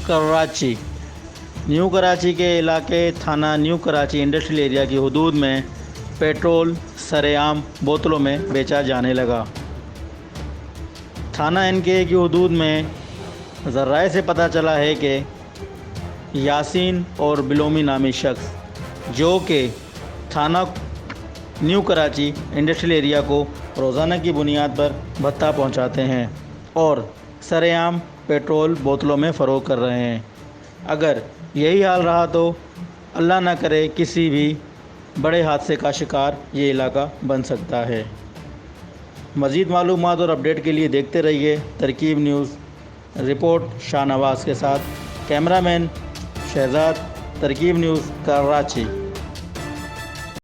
Karachi. New Karachi के इलाके थाना न्यू कराची इंडस्ट्रियल एरिया की हदूद में पेट्रोल सरेआम बोतलों में बेचा जाने लगा। थाना NKA की हदूद में ज़राए से पता चला है कि यासीन और बिलोमी नामी शख्स जो कि थाना न्यू कराची इंडस्ट्रियल एरिया को रोज़ाना की बुनियाद पर भत्ता पहुंचाते हैं और सरेआम पेट्रोल बोतलों में फ़रोख्त कर रहे हैं। अगर यही हाल रहा तो अल्लाह ना करे किसी भी बड़े हादसे का शिकार ये इलाका बन सकता है। मज़ीद मालूमात और अपडेट के लिए देखते रहिए तरकीब न्यूज़। रिपोर्ट शाहनवाज़ के साथ कैमरामैन शहजाद, तरकीब न्यूज़ कराची।